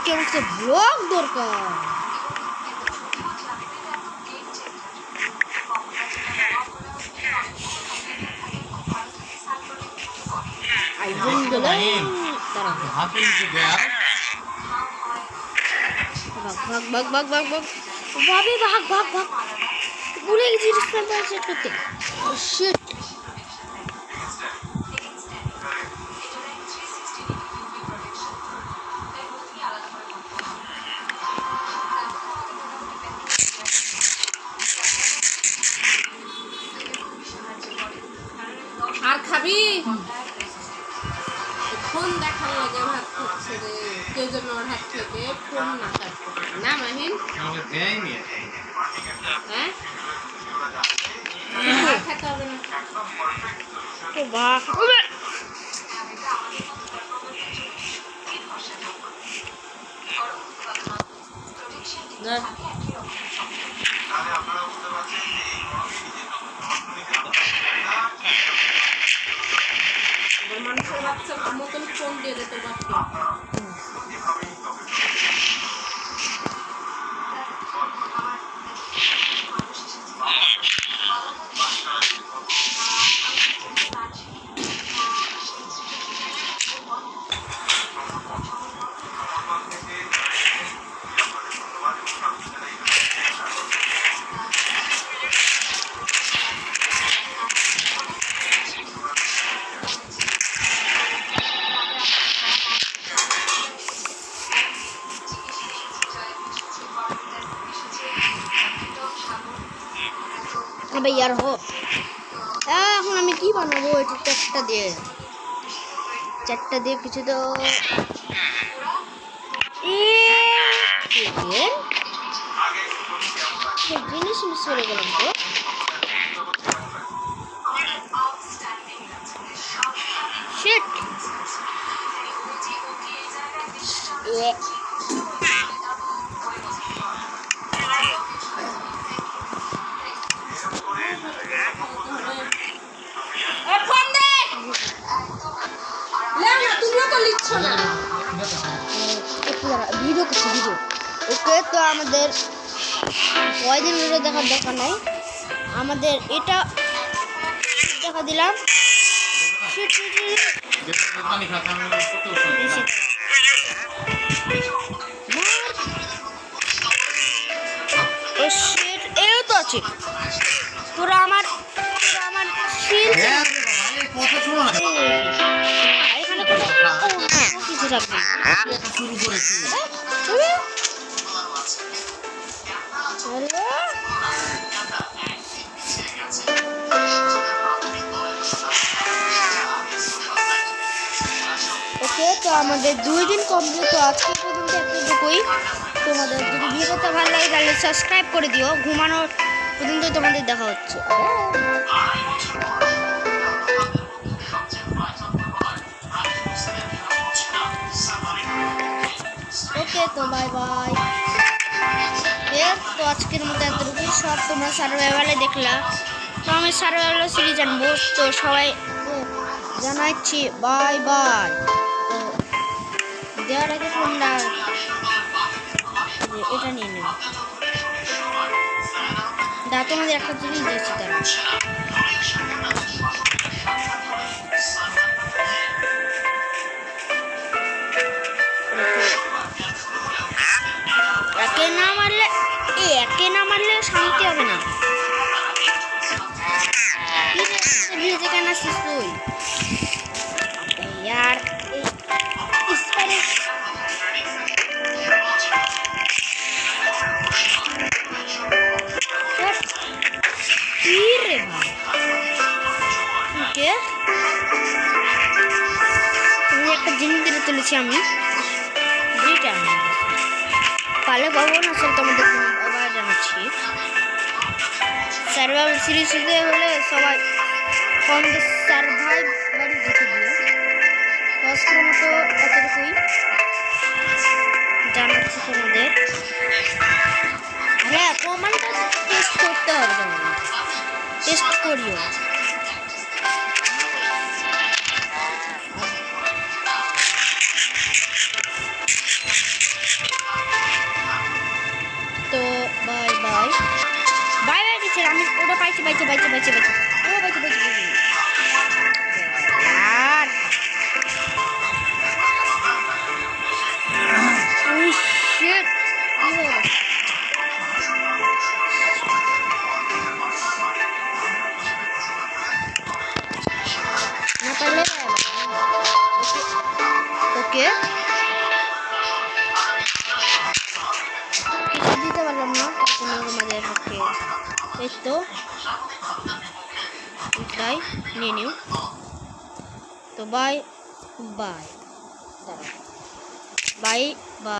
আজকে আমাকে ব্লগ দরকার। আইফোন গেল দাঁড়া ভাগ ভাগ ভাগ ভাগ ভাগ ভাবি ভাগ ভাগ ভাগ ভুলে গেছি স্ন্যাপার সেট করতে। শিট আর খাবি ফোন দেখার লাগে ভাত খাচ্ছে রে কেউ যেন ওর হাত থেকে ফোন না কাটতে না মাহিন হ্যাঁ খেতে হবে না তো ভাগ মানুষের বাচ্চার মতন ফোন দিয়ে দে তোর বাচ্চা अबे यार हो এখন আমি কি বানাবো? এটা চারটা দিয়ে কিছু তো জিনিস মিস করে গেলাম তো। শিট ভিডিও করছি ভিডিও। ওকে তো আমাদের কয়দিন ভিডিও দেখার দরকার নাই, আমাদের এটা দেখা দিলাম। এও তো আছে তোরা আমার এখানে কিছু রাখবি ওকে তো আমাদের 2 দিন কমপ্লিট। তো আজকে পর্যন্ত এতটুকুই। তোমাদের যদি ভিডিওটা ভালো লাগে তাহলে সাবস্ক্রাইব করে দিও। ঘুমানোর পর্যন্ত তোমাদের দেখা হচ্ছে। ওকে তো বাই বাই। তো আজকের মতো এতটুকুই। সব তোমরা সার্ভাইভালে দেখলা, তো আমি সার্ভাইভালে সিরিজ জানবো। তো সবাই জানাচ্ছি বাই বাই। তো দেওয়ার আগে তোমরা এটা নিয়ে নেব। তোমাদের একটা জিনিস দিয়েছি তারা একে না মারলে শান্তি হবে না। ভিজে কেন আসছিস তুই? यार একটা জিনিস দিতে চলেছি আমি, দুইটা পালে পাবো না স্যার। তোমাদের আবার জানাচ্ছি সার্ভাইভাল সিরিজ হলে সবাই কমেন্টে সার্ভাইভ বাড়ি দেখে দিও। আজকের মতো এতটুকুই জানাচ্ছি তোমাদের। হ্যাঁ কমেন্টটা টেস্ট করতে হবে, তোমাদের টেস্ট করিও। পাইছে পাইছে পাইছে পাইছে ও পাইছে পাইছে পাইছে यार oh shit ना पहले ओके কিছু দিতে পারলাম না কোনো আমাদের পক্ষে এই তো এটাই নিয়ে নিও তো বাই বাই বাই বাই